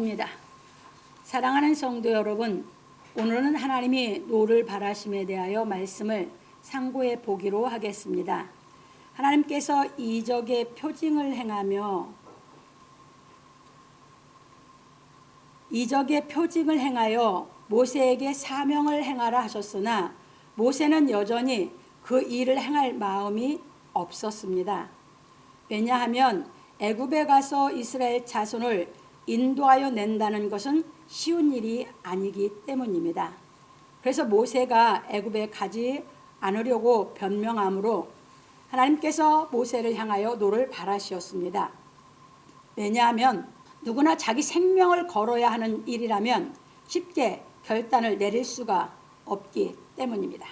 입니다. 사랑하는 성도 여러분, 오늘은 하나님이 노를 바라심에 대하여 말씀을 상고해 보기로 하겠습니다. 하나님께서 이적의 표징을 행하여 모세에게 사명을 행하라 하셨으나 모세는 여전히 그 일을 행할 마음이 없었습니다. 왜냐하면 애굽에 가서 이스라엘 자손을 인도하여 낸다는 것은 쉬운 일이 아니기 때문입니다. 그래서 모세가 애굽에 가지 않으려고 변명하므로 하나님께서 모세를 향하여 노를 바라시었습니다. 왜냐하면 누구나 자기 생명을 걸어야 하는 일이라면 쉽게 결단을 내릴 수가 없기 때문입니다.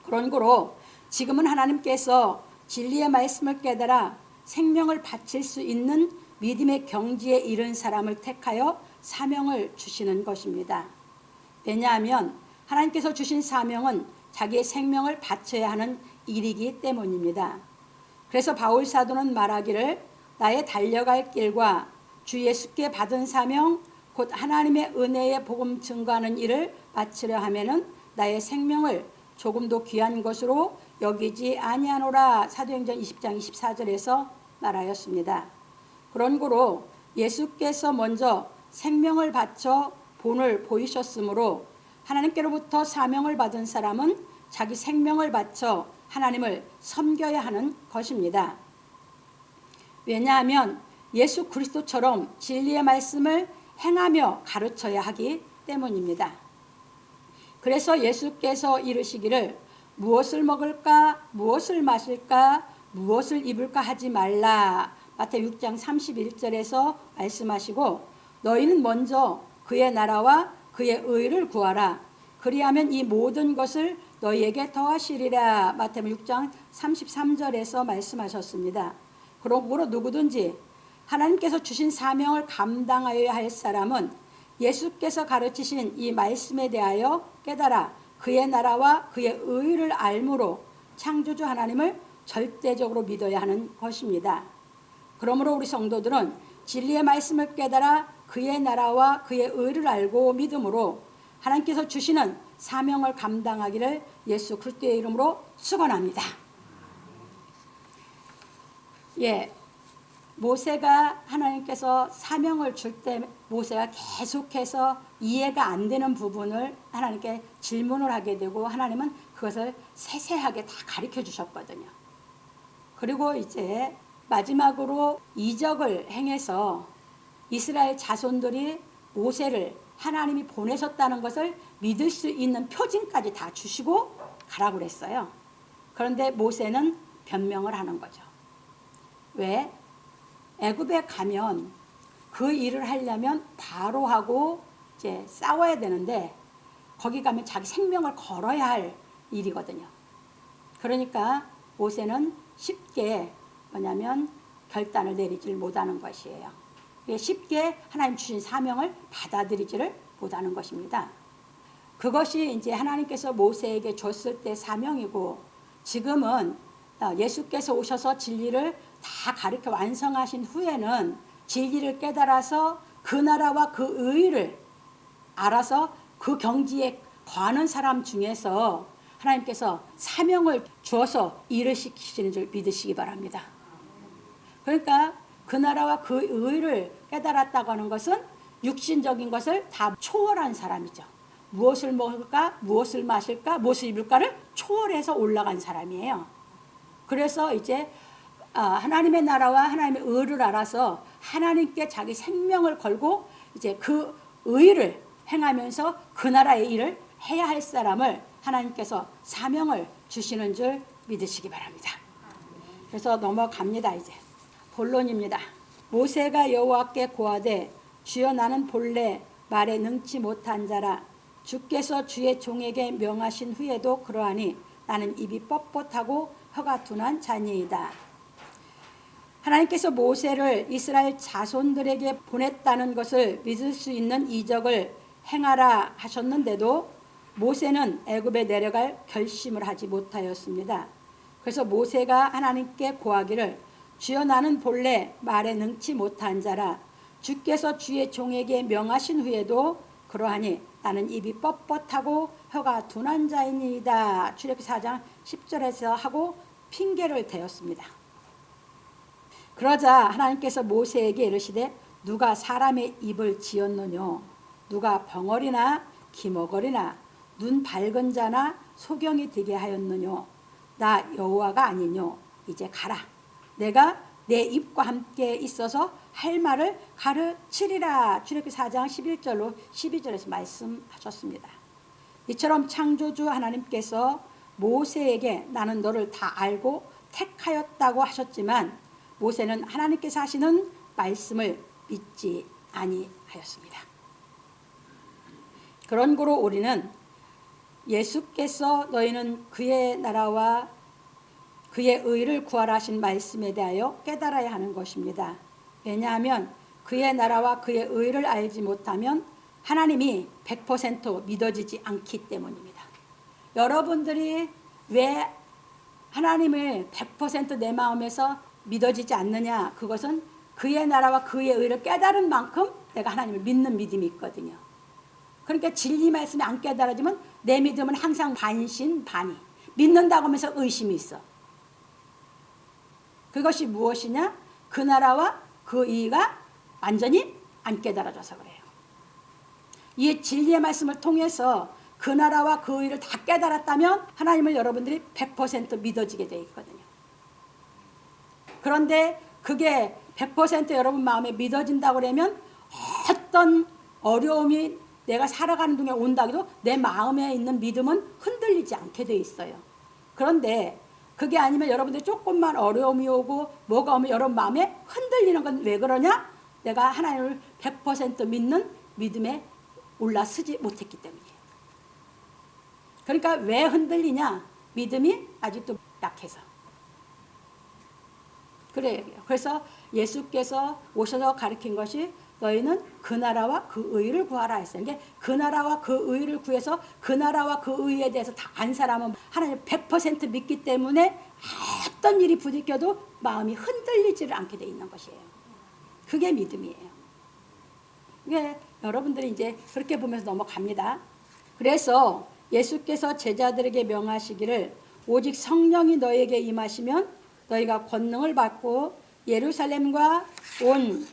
그러므로 지금은 하나님께서 진리의 말씀을 깨달아 생명을 바칠 수 있는 믿음의 경지에 이른 사람을 택하여 사명을 주시는 것입니다. 왜냐하면 하나님께서 주신 사명은 자기의 생명을 바쳐야 하는 일이기 때문입니다. 그래서 바울 사도는 말하기를 나의 달려갈 길과 주 예수께 받은 사명 곧 하나님의 은혜의 복음 증거하는 일을 마치려 하면은 나의 생명을 조금도 귀한 것으로 여기지 아니하노라. 사도행전 20장 24절에서 말하였습니다. 그러므로 예수께서 먼저 생명을 바쳐 본을 보이셨으므로 하나님께로부터 사명을 받은 사람은 자기 생명을 바쳐 하나님을 섬겨야 하는 것입니다. 왜냐하면 예수 그리스도처럼 진리의 말씀을 행하며 가르쳐야 하기 때문입니다. 그래서 예수께서 이르시기를 무엇을 먹을까, 무엇을 마실까, 무엇을 입을까 하지 말라. 마태복음 6장 31절에서 말씀하시고 너희는 먼저 그의 나라와 그의 의를 구하라. 그리하면 이 모든 것을 너희에게 더하시리라. 마태복음 6장 33절에서 말씀하셨습니다. 그러므로 누구든지 하나님께서 주신 사명을 감당하여야 할 사람은 예수께서 가르치신 이 말씀에 대하여 깨달아 그의 나라와 그의 의를 알므로 창조주 하나님을 절대적으로 믿어야 하는 것입니다. 그러므로 우리 성도들은 진리의 말씀을 깨달아 그의 나라와 그의 의를 알고 믿음으로 하나님께서 주시는 사명을 감당하기를 예수 그리스도의 이름으로 축원합니다. 모세가 하나님께서 사명을 줄 때 모세가 계속해서 이해가 안 되는 부분을 하나님께 질문을 하게 되고 하나님은 그것을 세세하게 다 가르쳐 주셨거든요. 그리고 이제 마지막으로 이적을 행해서 이스라엘 자손들이 모세를 하나님이 보내셨다는 것을 믿을 수 있는 표징까지 다 주시고 가라고 그랬어요. 그런데 모세는 변명을 하는 거죠. 왜? 애굽에 가면 그 일을 하려면 바로하고 이제 싸워야 되는데 거기 가면 자기 생명을 걸어야 할 일이거든요. 그러니까 모세는 쉽게 결단을 내리질 못하는 것이에요. 쉽게 하나님 주신 사명을 받아들이지를 못하는 것입니다. 그것이 이제 하나님께서 모세에게 줬을 때 사명이고 지금은 예수께서 오셔서 진리를 다 가르쳐 완성하신 후에는 진리를 깨달아서 그 나라와 그 의를 알아서 그 경지에 거하는 사람 중에서 하나님께서 사명을 주어서 일을 시키시는 줄 믿으시기 바랍니다. 그러니까 그 나라와 그 의를 깨달았다고 하는 것은 육신적인 것을 다 초월한 사람이죠. 무엇을 먹을까, 무엇을 마실까, 무엇을 입을까를 초월해서 올라간 사람이에요. 그래서 이제 하나님의 나라와 하나님의 의를 알아서 하나님께 자기 생명을 걸고 이제 그 의를 행하면서 그 나라의 일을 해야 할 사람을 하나님께서 사명을 주시는 줄 믿으시기 바랍니다. 그래서 넘어갑니다. 이제 본론입니다. 모세가 여호와께 고하되 주여 나는 본래 말에 능치 못한 자라 주께서 주의 종에게 명하신 후에도 그러하니 나는 입이 뻣뻣하고 혀가 둔한 자니이다. 하나님께서 모세를 이스라엘 자손들에게 보냈다는 것을 믿을 수 있는 이적을 행하라 하셨는데도 모세는 애굽에 내려갈 결심을 하지 못하였습니다. 그래서 모세가 하나님께 고하기를 주여 나는 본래 말에 능치 못한 자라 주께서 주의 종에게 명하신 후에도 그러하니 나는 입이 뻣뻣하고 혀가 둔한 자이니이다. 출애굽기 4장 10절에서 하고 핑계를 대었습니다. 그러자 하나님께서 모세에게 이르시되 누가 사람의 입을 지었느뇨? 누가 벙어리나 기머거리나 눈 밝은 자나 소경이 되게 하였느뇨? 나 여호와가 아니뇨? 이제 가라. 내가 내 입과 함께 있어서 할 말을 가르치리라. 출애굽기 4장 11절로 12절에서 말씀하셨습니다. 이처럼 창조주 하나님께서 모세에게 나는 너를 다 알고 택하였다고 하셨지만 모세는 하나님께서 하시는 말씀을 믿지 아니하였습니다. 그런 고로 우리는 예수께서 너희는 그의 나라와 그의 의를 구하라 하신 말씀에 대하여 깨달아야 하는 것입니다. 왜냐하면 그의 나라와 그의 의를 알지 못하면 하나님이 100% 믿어지지 않기 때문입니다. 여러분들이 왜 하나님을 100% 내 마음에서 믿어지지 않느냐? 그것은 그의 나라와 그의 의를 깨달은 만큼 내가 하나님을 믿는 믿음이 있거든요. 그러니까 진리 말씀이 안 깨달아지면 내 믿음은 항상 반신반의. 믿는다고 하면서 의심이 있어. 그것이 무엇이냐? 그 나라와 그 의가 완전히 안 깨달아져서 그래요. 이 진리의 말씀을 통해서 그 나라와 그 의를 다 깨달았다면 하나님을 여러분들이 100% 믿어지게 되어 있거든요. 그런데 그게 100% 여러분 마음에 믿어진다고 그러면 어떤 어려움이 내가 살아가는 중에 온다고도 내 마음에 있는 믿음은 흔들리지 않게 되어 있어요. 그런데 그게 아니면 여러분들 조금만 어려움이 오고 뭐가 오면 여러분 마음에 흔들리는 건 왜 그러냐? 내가 하나님을 100% 믿는 믿음에 올라서지 못했기 때문이에요. 그러니까 왜 흔들리냐? 믿음이 아직도 약해서. 그래요. 그래서 예수께서 오셔서 가르친 것이 너희는 그 나라와 그 의를 구하라 했어요. 그러니까 그 나라와 그 의를 구해서 그 나라와 그 의에 대해서 다 안 사람은 하나님 100% 믿기 때문에 어떤 일이 부딪혀도 마음이 흔들리지를 않게 돼 있는 것이에요. 그게 믿음이에요. 이게 여러분들이 이제 그렇게 보면서 넘어갑니다. 그래서 예수께서 제자들에게 명하시기를 오직 성령이 너에게 임하시면 너희가 권능을 받고 예루살렘과 온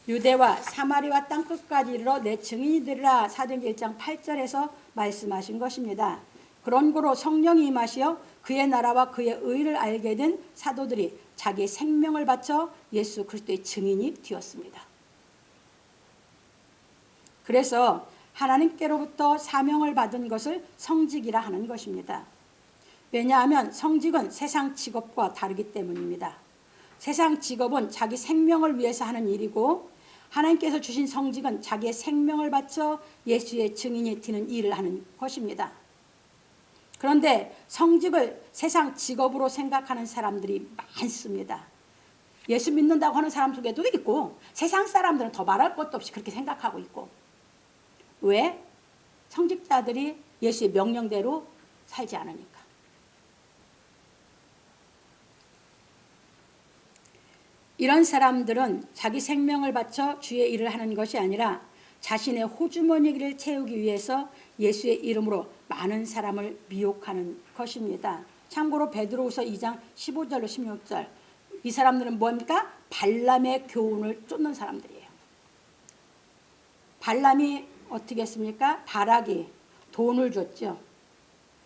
유대와 사마리아 땅끝까지 이르러 내 증인이 되리라. 사도행전 1장 8절에서 말씀하신 것입니다. 그런 고로 성령이 임하시어 그의 나라와 그의 의를 알게 된 사도들이 자기 생명을 바쳐 예수 그리스도의 증인이 되었습니다. 그래서 하나님께로부터 사명을 받은 것을 성직이라 하는 것입니다. 왜냐하면 성직은 세상 직업과 다르기 때문입니다. 세상 직업은 자기 생명을 위해서 하는 일이고 하나님께서 주신 성직은 자기의 생명을 바쳐 예수의 증인이 되는 일을 하는 것입니다. 그런데 성직을 세상 직업으로 생각하는 사람들이 많습니다. 예수 믿는다고 하는 사람 속에도 있고 세상 사람들은 더 말할 것도 없이 그렇게 생각하고 있고. 왜? 성직자들이 예수의 명령대로 살지 않으니까. 이런 사람들은 자기 생명을 바쳐 주의 일을 하는 것이 아니라 자신의 호주머니를 채우기 위해서 예수의 이름으로 많은 사람을 미혹하는 것입니다. 참고로 베드로후서 2장 15절로 16절. 이 사람들은 뭡니까? 발람의 교훈을 쫓는 사람들이에요. 발람이 어떻게 했습니까? 바락이 돈을 줬죠.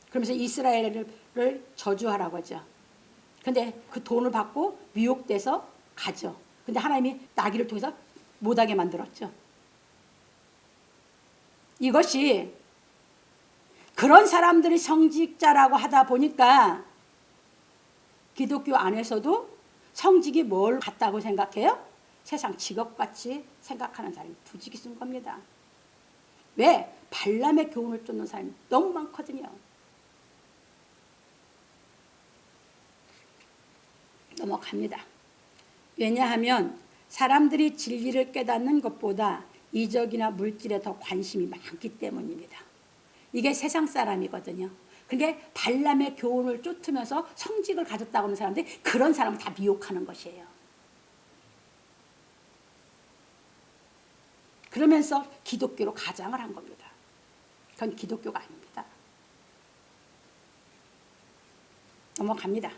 그러면서 이스라엘을 저주하라고 하죠. 근데 그 돈을 받고 미혹돼서 가죠. 근데 하나님이 나귀를 통해서 못하게 만들었죠. 이것이 그런 사람들이 성직자라고 하다 보니까 기독교 안에서도 성직이 뭘 같다고 생각해요? 세상 직업같이 생각하는 사람이 부지기 쓴 겁니다. 왜? 발람의 교훈을 쫓는 사람이 너무 많거든요. 넘어갑니다. 왜냐하면 사람들이 진리를 깨닫는 것보다 이적이나 물질에 더 관심이 많기 때문입니다. 이게 세상 사람이거든요. 그게 발람의 교훈을 쫓으면서 성직을 가졌다고 하는 사람들이 그런 사람을 다 미혹하는 것이에요. 그러면서 기독교로 가장을 한 겁니다. 그건 기독교가 아닙니다. 넘어갑니다.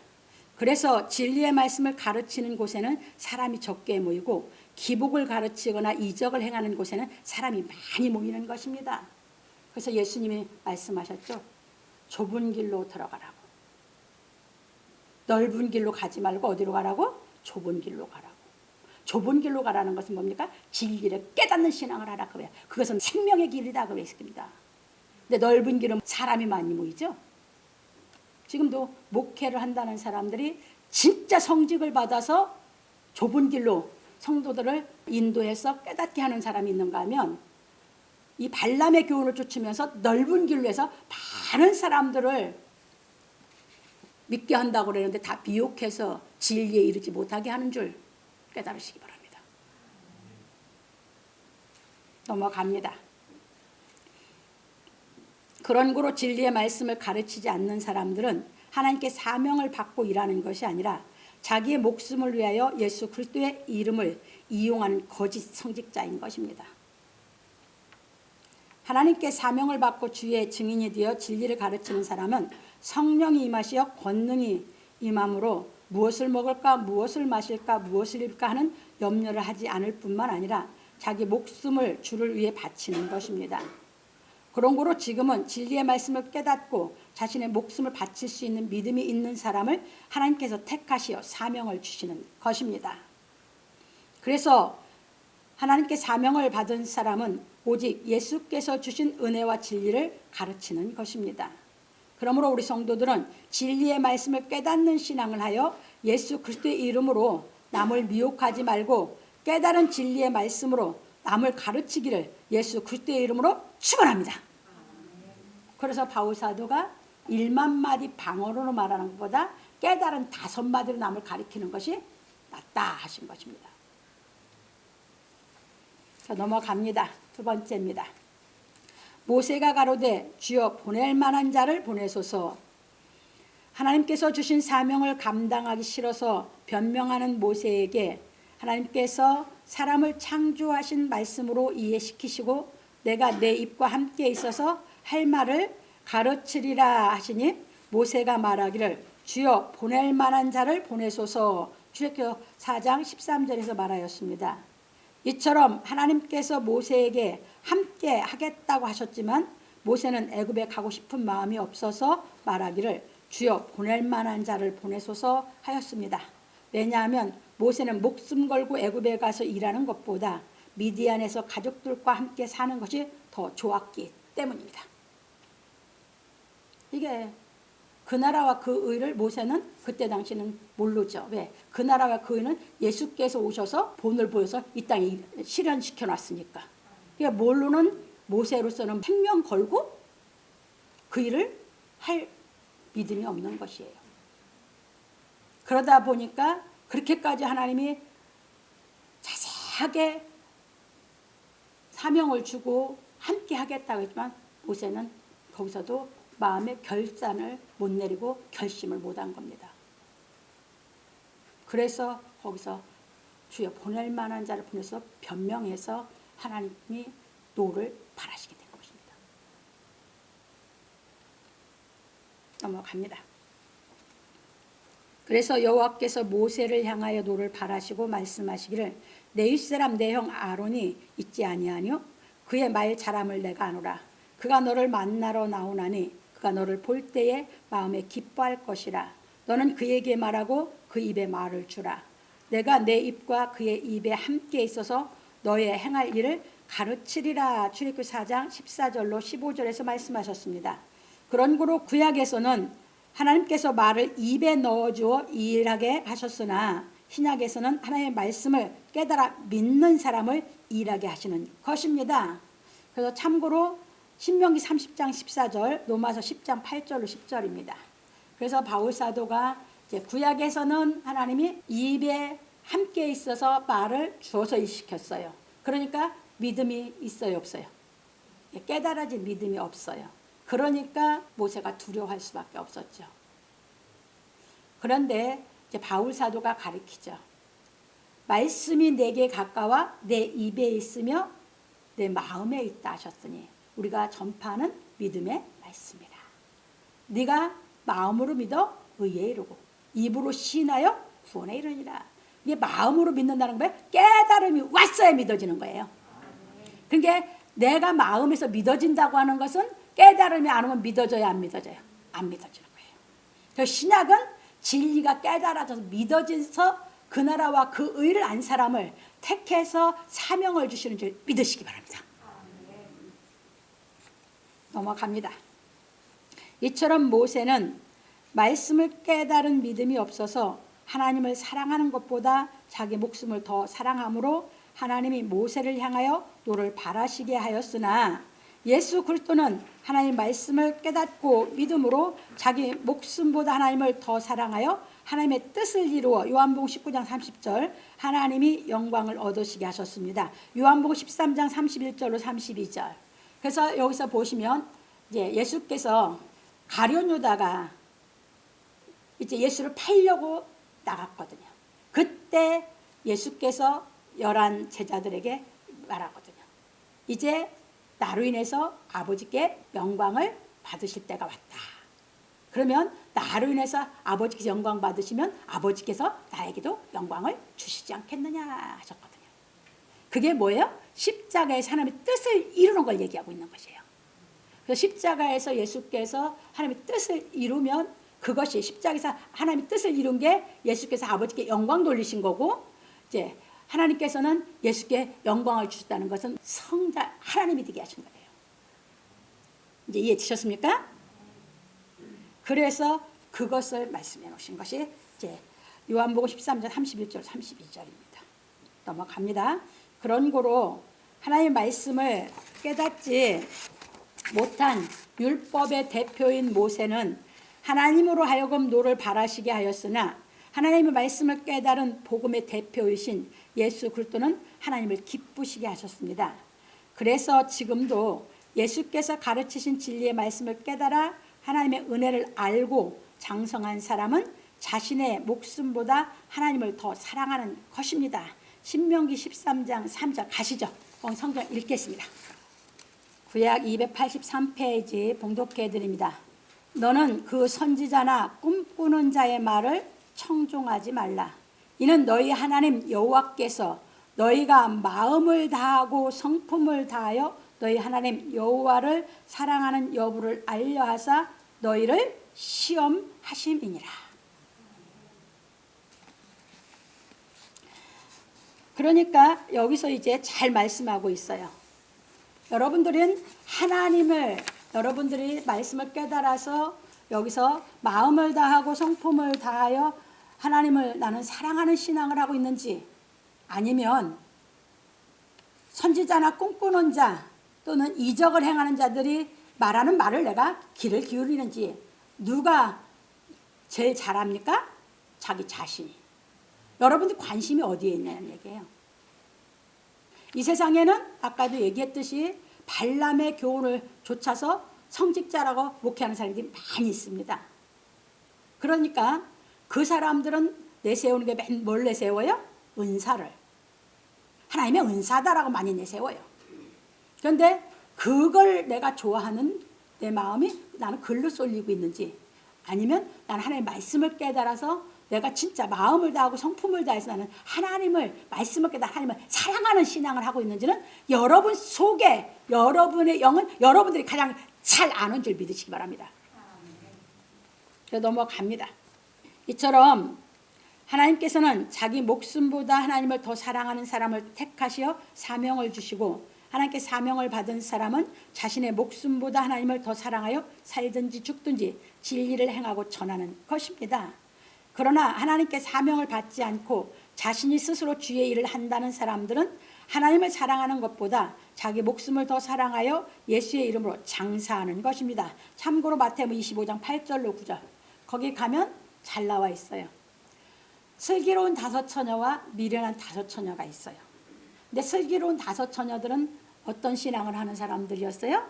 그래서 진리의 말씀을 가르치는 곳에는 사람이 적게 모이고 기복을 가르치거나 이적을 행하는 곳에는 사람이 많이 모이는 것입니다. 그래서 예수님이 말씀하셨죠. 좁은 길로 들어가라고. 넓은 길로 가지 말고 어디로 가라고? 좁은 길로 가라고. 좁은 길로 가라는 것은 뭡니까? 진리를 깨닫는 신앙을 하라 그래요. 그것은 생명의 길이다 그랬습니다. 근데 넓은 길은 사람이 많이 모이죠. 지금도 목회를 한다는 사람들이 진짜 성직을 받아서 좁은 길로 성도들을 인도해서 깨닫게 하는 사람이 있는가 하면 이 발람의 교훈을 쫓으면서 넓은 길로 해서 많은 사람들을 믿게 한다고 그러는데 다 비욕해서 진리에 이르지 못하게 하는 줄 깨달으시기 바랍니다. 넘어갑니다. 그런 거로 진리의 말씀을 가르치지 않는 사람들은 하나님께 사명을 받고 일하는 것이 아니라 자기의 목숨을 위하여 예수 그리스도의 이름을 이용하는 거짓 성직자인 것입니다. 하나님께 사명을 받고 주의 증인이 되어 진리를 가르치는 사람은 성령이 임하시어 권능이 임함으로 무엇을 먹을까 무엇을 마실까 무엇을 입을까 하는 염려를 하지 않을 뿐만 아니라 자기 목숨을 주를 위해 바치는 것입니다. 그런 거로 지금은 진리의 말씀을 깨닫고 자신의 목숨을 바칠 수 있는 믿음이 있는 사람을 하나님께서 택하시어 사명을 주시는 것입니다. 그래서 하나님께 사명을 받은 사람은 오직 예수께서 주신 은혜와 진리를 가르치는 것입니다. 그러므로 우리 성도들은 진리의 말씀을 깨닫는 신앙을 하여 예수 그리스도의 이름으로 남을 미혹하지 말고 깨달은 진리의 말씀으로 남을 가르치기를 예수 그리스도의 이름으로 축원합니다. 그래서 바울 사도가 1만 마디 방언으로 말하는 것보다 깨달은 5마디로 남을 가르치는 것이 낫다 하신 것입니다. 자, 넘어갑니다. 두 번째입니다. 모세가 가로되 주여 보낼 만한 자를 보내소서. 하나님께서 주신 사명을 감당하기 싫어서 변명하는 모세에게 하나님께서 사람을 창조하신 말씀으로 이해시키시고 내가 내 입과 함께 있어서 할 말을 가르치리라 하시니 모세가 말하기를 주여 보낼 만한 자를 보내소서. 출애굽기 4장 13절에서 말하였습니다. 이처럼 하나님께서 모세에게 함께 하겠다고 하셨지만 모세는 애굽에 가고 싶은 마음이 없어서 말하기를 주여 보낼 만한 자를 보내소서 하였습니다. 왜냐하면 모세는 목숨 걸고 애굽에 가서 일하는 것보다 미디안에서 가족들과 함께 사는 것이 더 좋았기 때문입니다. 이게 그 나라와 그 의를 모세는 그때 당시는 모르죠. 왜? 그 나라와 그 의는 예수께서 오셔서 본을 보여서 이 땅에 실현시켜 놨으니까. 그러니까 모르는 모세로서는 생명 걸고 그 일을 할 믿음이 없는 것이에요. 그러다 보니까 그렇게까지 하나님이 자세하게 사명을 주고 함께 하겠다고 했지만 모세는 거기서도 마음의 결단을 못 내리고 결심을 못한 겁니다. 그래서 거기서 주여 보낼 만한 자를 보내서 변명해서 하나님이 노를 바라시게 된 것입니다. 넘어갑니다. 그래서 여호와께서 모세를 향하여 노를 바라시고 말씀하시기를 내 윗사람 내 형 아론이 있지 아니하뇨? 그의 말 잘함을 내가 아노라. 그가 너를 만나러 나오나니 그가 너를 볼 때에 마음에 기뻐할 것이라. 너는 그에게 말하고 그 입에 말을 주라. 내가 내 입과 그의 입에 함께 있어서 너의 행할 일을 가르치리라. 출애굽기 4장 14절로 15절에서 말씀하셨습니다. 그런 거로 구약에서는 하나님께서 말을 입에 넣어주어 일하게 하셨으나 신약에서는 하나님의 말씀을 깨달아 믿는 사람을 일하게 하시는 것입니다. 그래서 참고로 신명기 30장 14절, 로마서 10장 8절로 10절입니다. 그래서 바울 사도가 이제 구약에서는 하나님이 입에 함께 있어서 말을 주어서 일시켰어요. 그러니까 믿음이 있어요, 없어요? 깨달아진 믿음이 없어요. 그러니까 모세가 두려워할 수밖에 없었죠. 그런데 이제 바울 사도가 가르치죠. 말씀이 내게 가까워 내 입에 있으며 내 마음에 있다 하셨으니 우리가 전파하는 믿음의 말씀이라. 네가 마음으로 믿어 의에 이르고 입으로 시인하여 구원에 이르니라. 이게 마음으로 믿는다는 거예요. 깨달음이 왔어야 믿어지는 거예요. 그러니까 내가 마음에서 믿어진다고 하는 것은 깨달음이 안 오면 믿어져야 안 믿어져요? 안 믿어지는 거예요. 그래서 신약은 진리가 깨달아져서 믿어져서 그 나라와 그 의를 안 사람을 택해서 사명을 주시는 줄 믿으시기 바랍니다. 넘어갑니다. 이처럼 모세는 말씀을 깨달은 믿음이 없어서 하나님을 사랑하는 것보다 자기 목숨을 더 사랑함으로 하나님이 모세를 향하여 노를 바라시게 하였으나 예수 그리스도는 하나님 말씀을 깨닫고 믿음으로 자기 목숨보다 하나님을 더 사랑하여 하나님의 뜻을 이루어 요한복음 19장 30절 하나님이 영광을 얻으시게 하셨습니다. 요한복음 13장 31절로 32절. 그래서 여기서 보시면 이제 예수께서 가룟 유다가 이제 예수를 팔려고 나갔거든요. 그때 예수께서 11 제자들에게 말하거든요. 이제 나로 인해서 아버지께 영광을 받으실 때가 왔다. 그러면 나로 인해서 아버지께서 영광 받으시면 아버지께서 나에게도 영광을 주시지 않겠느냐 하셨거든요. 그게 뭐예요? 십자가에서 하나님의 뜻을 이루는 걸 얘기하고 있는 것이에요. 그래서 십자가에서 예수께서 하나님의 뜻을 이루면 그것이 십자가에서 하나님의 뜻을 이룬 게 예수께서 아버지께 영광 돌리신 거고, 이제 하나님께서는 예수께 영광을 주셨다는 것은 성자 하나님이 되게 하신 거예요. 이제 이해되셨습니까? 그래서 그것을 말씀해 놓으신 것이 이제 요한복음 13장 31절 32절입니다. 넘어갑니다. 그런 고로 하나님의 말씀을 깨닫지 못한 율법의 대표인 모세는 하나님으로 하여금 노를 바라시게 하였으나 하나님의 말씀을 깨달은 복음의 대표이신 예수 그리스도는 하나님을 기쁘시게 하셨습니다. 그래서 지금도 예수께서 가르치신 진리의 말씀을 깨달아 하나님의 은혜를 알고 장성한 사람은 자신의 목숨보다 하나님을 더 사랑하는 것입니다. 신명기 13장 3절 가시죠. 성경 읽겠습니다. 구약 283페이지 봉독해 드립니다. 너는 그 선지자나 꿈꾸는 자의 말을 청종하지 말라. 이는 너희 하나님 여호와께서 너희가 마음을 다하고 성품을 다하여 너희 하나님 여호와를 사랑하는 여부를 알려하사 너희를 시험하심이니라. 그러니까 여기서 이제 잘 말씀하고 있어요. 여러분들은 여러분들이 말씀을 깨달아서 여기서 마음을 다하고 성품을 다하여 하나님을 나는 사랑하는 신앙을 하고 있는지, 아니면 선지자나 꿈꾸는 자 또는 이적을 행하는 자들이 말하는 말을 내가 귀를 기울이는지, 누가 제일 잘합니까? 자기 자신이. 여러분들 관심이 어디에 있냐는 얘기예요. 이 세상에는 아까도 얘기했듯이 발람의 교훈을 좇아서 성직자라고 목회하는 사람들이 많이 있습니다. 그러니까 그 사람들은 내세우는 게 뭘 내세워요? 은사를. 하나님의 은사다라고 많이 내세워요. 그런데 그걸 내가 좋아하는 내 마음이 나는 글로 쏠리고 있는지, 아니면 나는 하나님의 말씀을 깨달아서 내가 진짜 마음을 다하고 성품을 다해서 나는 하나님을 말씀을 깨달아 하나님을 사랑하는 신앙을 하고 있는지는 여러분 속에 여러분의 영은 여러분들이 가장 잘 아는 줄 믿으시기 바랍니다. 그래서 넘어갑니다. 이처럼 하나님께서는 자기 목숨보다 하나님을 더 사랑하는 사람을 택하시어 사명을 주시고, 하나님께 사명을 받은 사람은 자신의 목숨보다 하나님을 더 사랑하여 살든지 죽든지 진리를 행하고 전하는 것입니다. 그러나 하나님께 사명을 받지 않고 자신이 스스로 주의 일을 한다는 사람들은 하나님을 사랑하는 것보다 자기 목숨을 더 사랑하여 예수의 이름으로 장사하는 것입니다. 참고로 마태복음 25장 8절로 9절 거기 가면 잘 나와 있어요. 슬기로운 5 처녀와 미련한 5 처녀가 있어요. 근데 슬기로운 5 처녀들은 어떤 신앙을 하는 사람들이었어요?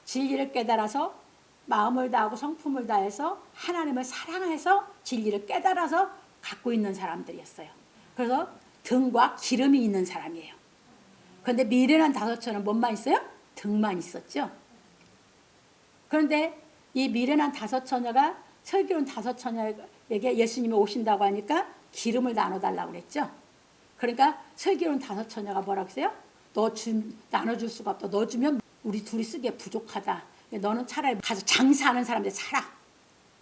진리를 깨달아서 마음을 다하고 성품을 다해서 하나님을 사랑해서 진리를 깨달아서 갖고 있는 사람들이었어요. 그래서 등과 기름이 있는 사람이에요. 그런데 미련한 5처녀는 뭔만 있어요? 등만 있었죠. 그런데 이 미련한 5처녀가 슬기로운 5처녀에게 예수님이 오신다고 하니까 기름을 나눠달라고 그랬죠. 그러니까 슬기로운 5처녀가 뭐라고 했어요? 나눠줄 수가 없다. 너 주면 우리 둘이 쓰기에 부족하다. 너는 차라리 가서 장사하는 사람들 살아.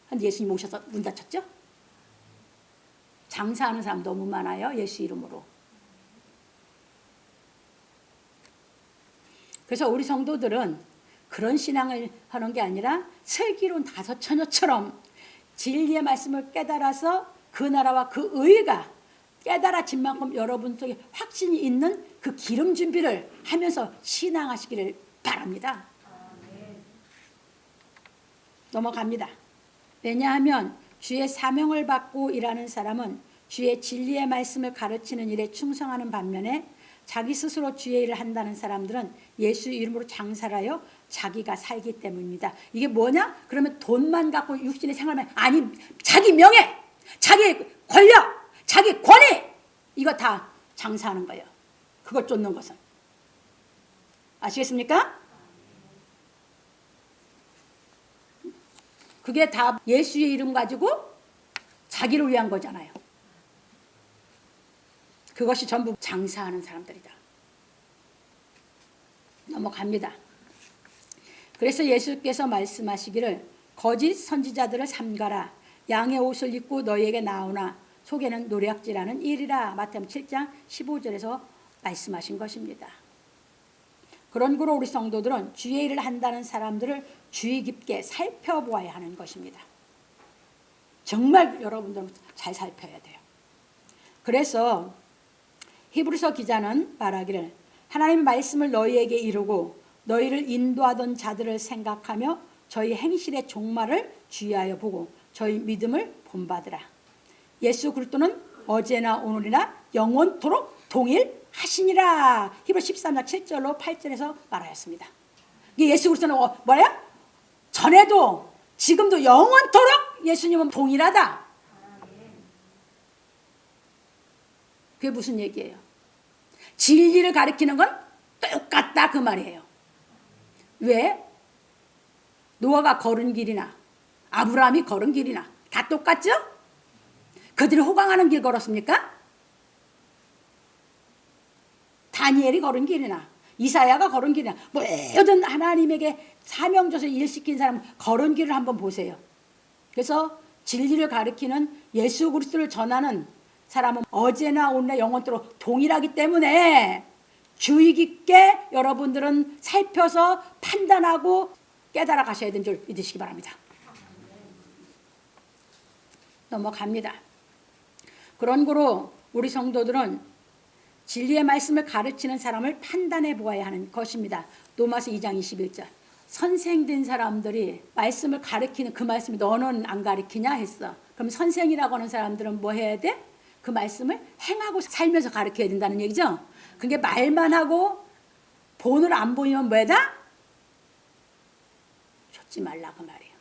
근데 예수님 오셔서 문 닫혔죠. 장사하는 사람 너무 많아요. 예수 이름으로. 그래서 우리 성도들은 그런 신앙을 하는 게 아니라 슬기로운 5처녀처럼 진리의 말씀을 깨달아서 그 나라와 그 의가 깨달아진 만큼 여러분 속에 확신이 있는 그 기름 준비를 하면서 신앙하시기를 바랍니다. 넘어갑니다. 왜냐하면 주의 사명을 받고 일하는 사람은 주의 진리의 말씀을 가르치는 일에 충성하는 반면에 자기 스스로 주의 일을 한다는 사람들은 예수 이름으로 장사를 하여 자기가 살기 때문입니다. 이게 뭐냐? 그러면 돈만 갖고 육신의 생활만, 아니 자기 명예, 자기 권력, 자기 권위, 이거 다 장사하는 거예요. 그걸 쫓는 것은. 아시겠습니까? 그게 다 예수의 이름 가지고 자기를 위한 거잖아요. 그것이 전부 장사하는 사람들이다. 넘어갑니다. 그래서 예수께서 말씀하시기를 거짓 선지자들을 삼가라. 양의 옷을 입고 너희에게 나오나 속에는 노략질하는 일이라. 마태복음 7장 15절에서 말씀하신 것입니다. 그런 거로 우리 성도들은 주의 일을 한다는 사람들을 주의 깊게 살펴보아야 하는 것입니다. 정말 여러분들은 잘 살펴야 돼요. 그래서 히브리서 기자는 말하기를 하나님의 말씀을 너희에게 이루고 너희를 인도하던 자들을 생각하며 저희 행실의 종말을 주의하여 보고 저희 믿음을 본받으라. 예수 그리스도는 어제나 오늘이나 영원토록 동일하시니라. 히브리서 13장 7절로 8절에서 말하였습니다. 이게 예수 그리스도는 뭐야? 전에도 지금도 영원토록 예수님은 동일하다. 그게 무슨 얘기예요? 진리를 가리키는 건 똑같다 그 말이에요. 왜? 노아가 걸은 길이나 아브라함이 걸은 길이나 다 똑같죠? 그들이 호강하는 길 걸었습니까? 다니엘이 걸은 길이나 이사야가 걸은 길이나 모든 하나님에게 사명 줘서 일시킨 사람 걸은 길을 한번 보세요. 그래서 진리를 가리키는 예수 그리스도를 전하는 사람은 어제나 오늘나 영원토록 동일하기 때문에 주의 깊게 여러분들은 살펴서 판단하고 깨달아 가셔야 되는 줄 믿으시기 바랍니다. 넘어갑니다. 그런 거로 우리 성도들은 진리의 말씀을 가르치는 사람을 판단해 보아야 하는 것입니다. 로마서 2장 21절. 선생된 사람들이 말씀을 가르치는 그 말씀이 너는 안 가르치냐 했어. 그럼 선생이라고 하는 사람들은 뭐 해야 돼? 그 말씀을 행하고 살면서 가르쳐야 된다는 얘기죠. 그게 말만 하고 본으로 안 보이면 뭐다? 쫓지 말라 그 말이에요.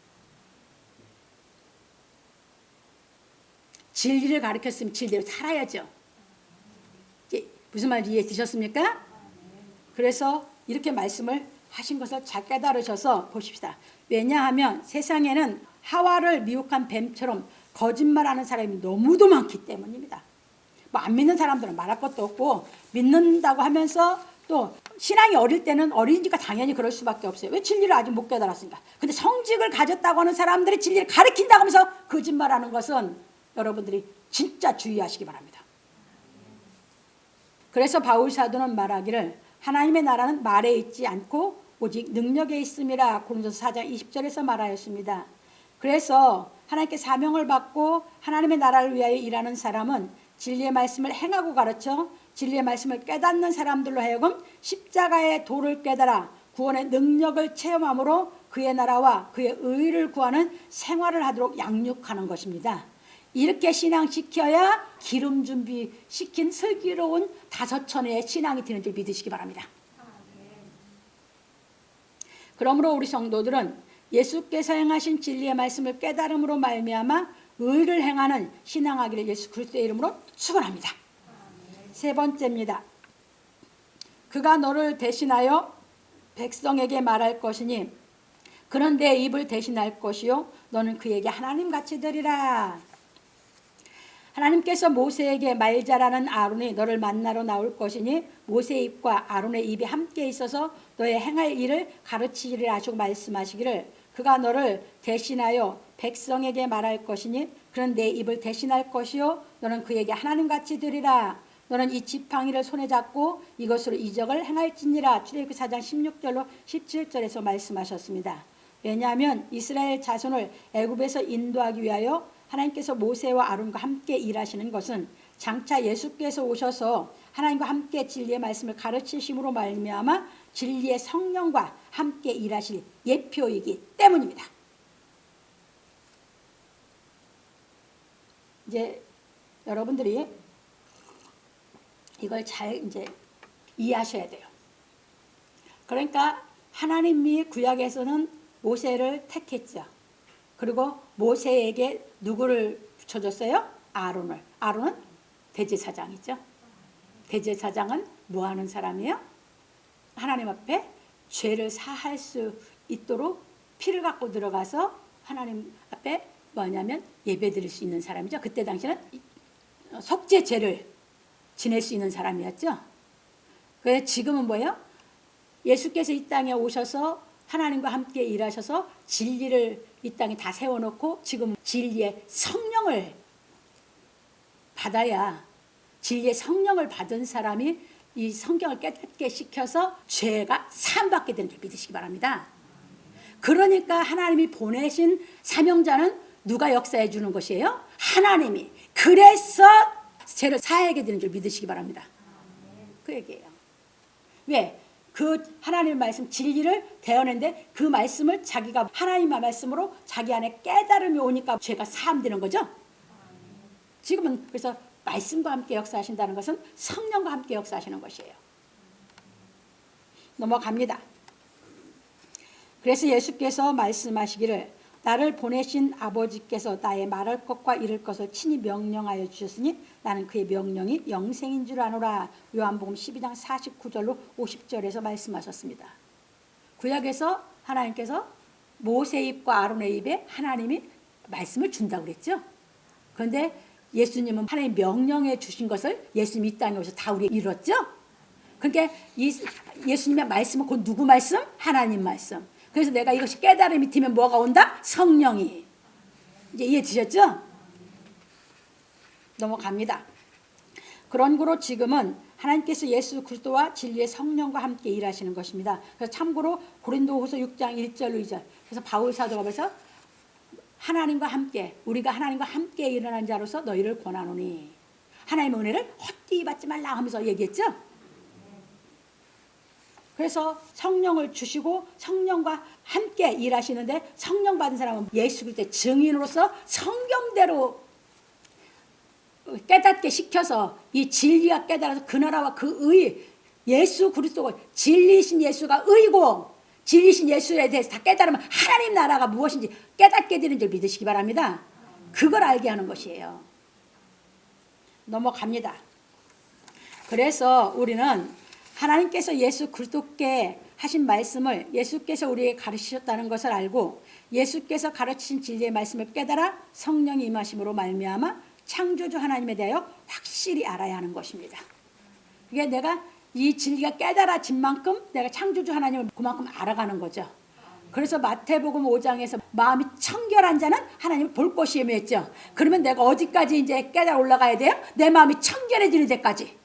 진리를 가르쳤으면 진리로 살아야죠. 무슨 말인지 이해 되셨습니까? 그래서 이렇게 말씀을 하신 것을 잘 깨달으셔서 보십시다. 왜냐하면 세상에는 하와를 미혹한 뱀처럼 거짓말하는 사람이 너무도 많기 때문입니다. 뭐 안 믿는 사람들은 말할 것도 없고 믿는다고 하면서 또 신앙이 어릴 때는 어리니까 당연히 그럴 수밖에 없어요. 왜 진리를 아직 못 깨달았으니까. 근데 성직을 가졌다고 하는 사람들이 진리를 가르친다고 하면서 거짓말하는 것은 여러분들이 진짜 주의하시기 바랍니다. 그래서 바울 사도는 말하기를 하나님의 나라는 말에 있지 않고 오직 능력에 있음이라. 고린도서 4장 20절에서 말하였습니다. 그래서 하나님께 사명을 받고 하나님의 나라를 위하여 일하는 사람은 진리의 말씀을 행하고 가르쳐 진리의 말씀을 깨닫는 사람들로 하여금 십자가의 도를 깨달아 구원의 능력을 체험함으로 그의 나라와 그의 의를 구하는 생활을 하도록 양육하는 것입니다. 이렇게 신앙시켜야 기름 준비시킨 슬기로운 5처녀의 신앙이 되는 줄 믿으시기 바랍니다. 그러므로 우리 성도들은 예수께서 행하신 진리의 말씀을 깨달음으로 말미암아 의를 행하는 신앙하기를 예수 그리스도의 이름으로 축원합니다. 세 번째입니다. 그가 너를 대신하여 백성에게 말할 것이니 그는 내 입을 대신할 것이요 너는 그에게 하나님같이 되리라. 하나님께서 모세에게 말 잘하는 아론이 너를 만나러 나올 것이니 모세의 입과 아론의 입이 함께 있어서 너의 행할 일을 가르치리라 하시고 말씀하시기를 그가 너를 대신하여 백성에게 말할 것이니 그는 내 입을 대신할 것이요 너는 그에게 하나님같이 되리라. 너는 이 지팡이를 손에 잡고 이것으로 이적을 행할지니라. 출애굽기 4장 16절로 17절에서 말씀하셨습니다. 왜냐하면 이스라엘 자손을 애굽에서 인도하기 위하여 하나님께서 모세와 아론과 함께 일하시는 것은 장차 예수께서 오셔서 하나님과 함께 진리의 말씀을 가르치심으로 말미암아 진리의 성령과 함께 일하실 예표이기 때문입니다. 이제 여러분들이 이걸 잘 이제 이해하셔야 돼요. 그러니까 하나님이 구약에서는 모세를 택했죠. 그리고 모세에게 누구를 붙여줬어요? 아론을. 아론은 대제사장이죠. 대제사장은 뭐 하는 사람이에요? 하나님 앞에 죄를 사할 수 있도록 피를 갖고 들어가서 하나님 앞에 뭐냐면 예배 드릴 수 있는 사람이죠. 그때 당시에는 속죄죄를 지낼 수 있는 사람이었죠. 그래서 지금은 뭐예요? 예수께서 이 땅에 오셔서 하나님과 함께 일하셔서 진리를 이 땅에 다 세워놓고 지금 진리의 성령을 받아야 진리의 성령을 받은 사람이 이 성경을 깨닫게 시켜서 죄가 사함받게 되는 줄 믿으시기 바랍니다. 그러니까 하나님이 보내신 사명자는 누가 역사해 주는 것이에요? 하나님이. 그래서 죄를 사하게 되는 줄 믿으시기 바랍니다. 그 얘기예요. 왜? 그 하나님의 말씀 진리를 대언했는데 그 말씀을 자기가 하나님의 말씀으로 자기 안에 깨달음이 오니까 죄가 사함되는 거죠. 지금은 그래서 말씀과 함께 역사하신다는 것은 성령과 함께 역사하시는 것이에요. 넘어갑니다. 그래서 예수께서 말씀하시기를 나를 보내신 아버지께서 나의 말할 것과 이를 것을 친히 명령하여 주셨으니 나는 그의 명령이 영생인 줄 아노라. 요한복음 12장 49절로 50절에서 말씀하셨습니다. 구약에서 하나님께서 모세의 입과 아론의 입에 하나님이 말씀을 준다고 그랬죠. 그런데 예수님은 하나님 명령해 주신 것을 예수님이 이 땅에 오셔서 다 우리 이뤘죠. 그러니까 예수님의 말씀은 곧 누구 말씀? 하나님 말씀. 그래서 내가 이것이 깨달음이 되면 뭐가 온다? 성령이. 이제 이해되셨죠? 넘어갑니다. 그런 거로 지금은 하나님께서 예수 그리스도와 진리의 성령과 함께 일하시는 것입니다. 그래서 참고로 고린도후서 6장 1절로 2절. 그래서 바울 사도가 그래서 하나님과 함께 우리가 하나님과 함께 일어난 자로서 너희를 권하노니 하나님의 은혜를 헛되이 받지 말라 하면서 얘기했죠. 그래서 성령을 주시고 성령과 함께 일하시는데 성령 받은 사람은 예수 그리스도의 증인으로서 성경대로 깨닫게 시켜서 이 진리가 깨달아서 그 나라와 그 의 예수 그리스도가 진리신 예수가 의고 진리신 예수에 대해서 다 깨달으면 하나님 나라가 무엇인지 깨닫게 되는 줄 믿으시기 바랍니다. 그걸 알게 하는 것이에요. 넘어갑니다. 그래서 우리는 하나님께서 예수 그리스도께 하신 말씀을 예수께서 우리에게 가르치셨다는 것을 알고 예수께서 가르치신 진리의 말씀을 깨달아 성령이 임하심으로 말미암아 창조주 하나님에 대하여 확실히 알아야 하는 것입니다. 그게 내가 이 진리가 깨달아진 만큼 내가 창조주 하나님을 그만큼 알아가는 거죠. 그래서 마태복음 5장에서 마음이 청결한 자는 하나님을 볼 것이며 했죠. 그러면 내가 어디까지 이제 깨달아 올라가야 돼요? 내 마음이 청결해지는 데까지.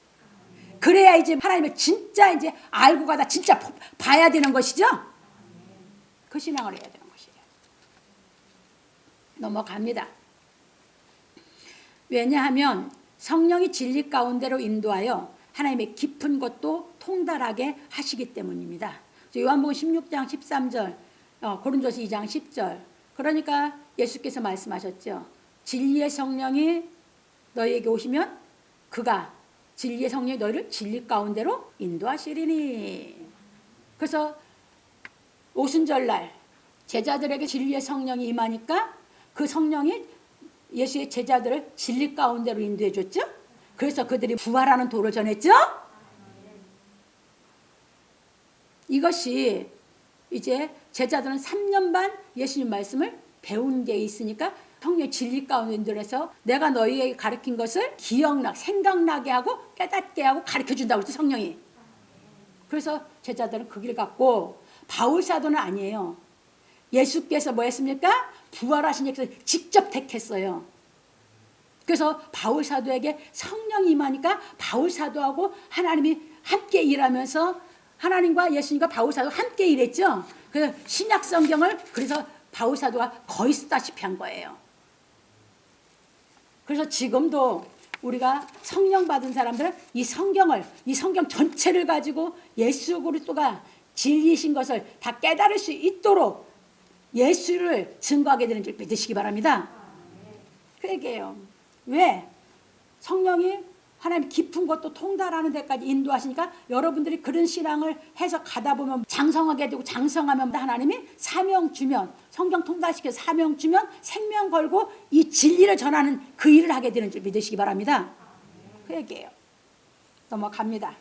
그래야 이제 하나님을 진짜 이제 알고 가다 진짜 봐야 되는 것이죠. 그 신앙을 해야 되는 것이에요. 넘어갑니다. 왜냐하면 성령이 진리 가운데로 인도하여 하나님의 깊은 것도 통달하게 하시기 때문입니다. 요한복음 16장 13절, 고린도서 2장 10절. 그러니까 예수께서 말씀하셨죠. 진리의 성령이 너희에게 오시면 그가 진리의 성령이 너희를 진리 가운데로 인도하시리니. 그래서 오순절날 제자들에게 진리의 성령이 임하니까 그 성령이 예수의 제자들을 진리 가운데로 인도해 줬죠. 그래서 그들이 부활하는 도를 전했죠. 이것이 이제 제자들은 3년 반 예수님 말씀을 배운 게 있으니까 성령 진리 가운데 들어서 내가 너희에게 가르친 것을 생각나게 하고 깨닫게 하고 가르쳐 준다고 했죠, 성령이. 그래서 제자들은 그 길 갔고, 바울 사도는 아니에요. 예수께서 뭐 했습니까? 부활하신 예수께서 직접 택했어요. 그래서 바울 사도에게 성령이 임하니까 바울 사도하고 하나님이 함께 일하면서 하나님과 예수님과 바울 사도가 함께 일했죠. 그래서 신약 성경을 그래서 바울 사도가 거의 쓰다시피 한 거예요. 그래서 지금도 우리가 성령 받은 사람들은 이 성경 전체를 가지고 예수 그리스도가 진리신 것을 다 깨달을 수 있도록 예수를 증거하게 되는 줄 믿으시기 바랍니다. 그 얘기예요. 왜? 성령이 하나님 깊은 것도 통달하는 데까지 인도하시니까 여러분들이 그런 신앙을 해서 가다 보면 장성하게 되고, 장성하면 하나님이 사명 주면, 성경 통달시켜서 사명 주면 생명 걸고 이 진리를 전하는 그 일을 하게 되는 줄 믿으시기 바랍니다. 그 얘기예요. 넘어갑니다.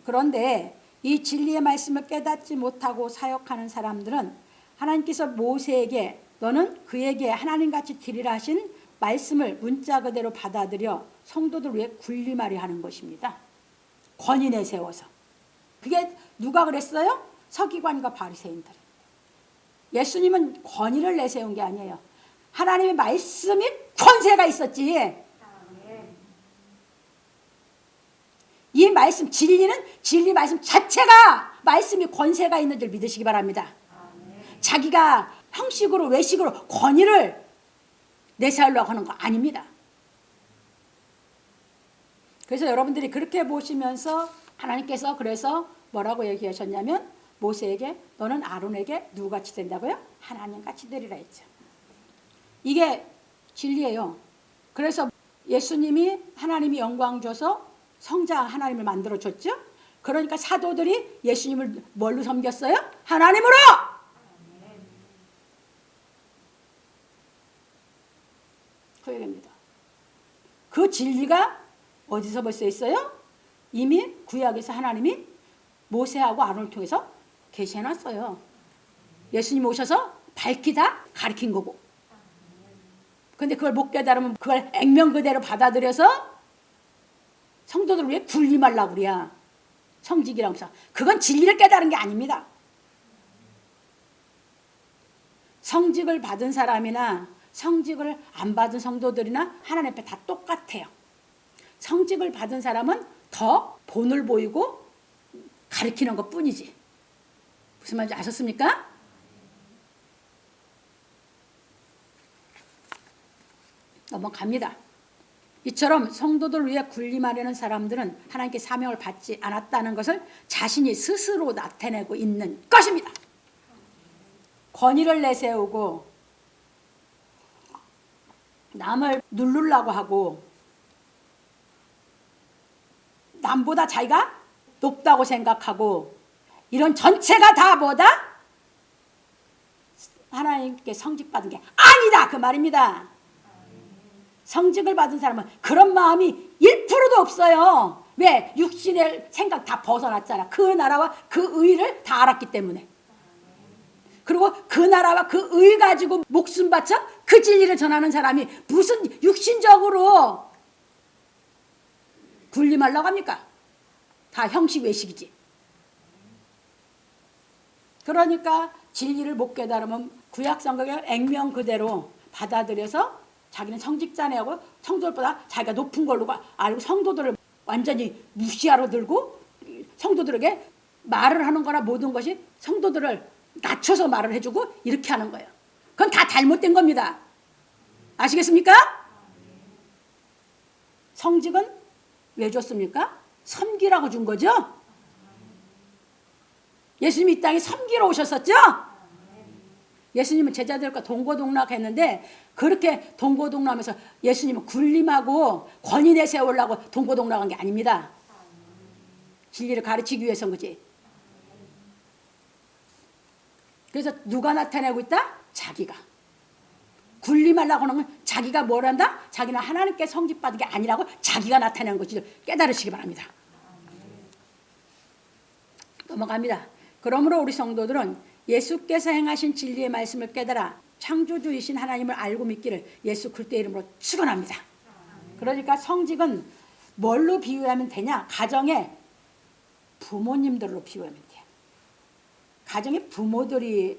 그런데 이 진리의 말씀을 깨닫지 못하고 사역하는 사람들은 하나님께서 모세에게 너는 그에게 하나님같이 드리라 하신 말씀을 문자 그대로 받아들여 성도들 위해 군림하려 하는 것입니다. 권위 내세워서. 그게 누가 그랬어요? 서기관과 바리새인들. 예수님은 권위를 내세운 게 아니에요. 하나님의 말씀이 권세가 있었지. 이 말씀, 진리 말씀 자체가 말씀이 권세가 있는 줄 믿으시기 바랍니다. 자기가 형식으로 외식으로 권위를 내세우려고 하는 거 아닙니다. 그래서 여러분들이 그렇게 보시면서 하나님께서 그래서 뭐라고 얘기하셨냐면 모세에게 너는 아론에게 누구같이 된다고요? 하나님같이 되리라 했죠. 이게 진리예요. 그래서 예수님이 하나님이 영광 줘서 성자 하나님을 만들어줬죠. 그러니까 사도들이 예수님을 뭘로 섬겼어요? 하나님으로! 그 얘기입니다. 그 진리가 어디서 벌써 있어요? 이미 구약에서 하나님이 모세하고 아론을 통해서 계시해놨어요. 예수님 오셔서 밝히 다 가르친 거고. 그런데 그걸 못 깨달으면 그걸 액면 그대로 받아들여서 성도들을 위해 군림하려고 그래야 성직이라고 해서. 그건 진리를 깨달은 게 아닙니다. 성직을 받은 사람이나 성직을 안 받은 성도들이나 하나님 앞에 다 똑같아요. 성직을 받은 사람은 더 본을 보이고 가르치는 것 뿐이지. 무슨 말인지 아셨습니까? 넘어갑니다. 이처럼 성도들 위해 군림하려는 사람들은 하나님께 사명을 받지 않았다는 것을 자신이 스스로 나타내고 있는 것입니다. 권위를 내세우고 남을 누르려고 하고 남보다 자기가 높다고 생각하고 이런 전체가 다 뭐다? 하나님께 성직받은 게 아니다 그 말입니다. 성직을 받은 사람은 그런 마음이 1%도 없어요. 왜? 육신의 생각 다 벗어났잖아. 그 나라와 그 의를 다 알았기 때문에. 그리고 그 나라와 그 의 가지고 목숨 바쳐 그 진리를 전하는 사람이 무슨 육신적으로 군림하려고 합니까? 다 형식 외식이지. 그러니까 진리를 못 깨달으면 구약 성경을 액면 그대로 받아들여서 자기는 성직자네하고 성도들보다 자기가 높은 걸로 알고 성도들을 완전히 무시하러 들고 성도들에게 말을 하는 거나 모든 것이 성도들을 낮춰서 말을 해주고 이렇게 하는 거예요. 그건 다 잘못된 겁니다. 아시겠습니까? 성직은 왜 줬습니까? 섬기라고 준 거죠. 예수님이 이 땅에 섬기러 오셨었죠. 예수님은 제자들과 동고동락했는데 그렇게 동고동락하면서 예수님은 군림하고 권위 내세우려고 동고동락한 게 아닙니다. 진리를 가르치기 위해서인 거지. 그래서 누가 나타내고 있다? 자기가. 군림하려고 하는 건 자기가 뭘 한다? 자기는 하나님께 성직받은 게 아니라고 자기가 나타내는 것을 깨달으시기 바랍니다. 넘어갑니다. 그러므로 우리 성도들은 예수께서 행하신 진리의 말씀을 깨달아 창조주이신 하나님을 알고 믿기를 예수 그리스도의 이름으로 축원합니다. 그러니까 성직은 뭘로 비유하면 되냐? 가정의 부모님들로 비유하면 돼요. 가정의 부모들이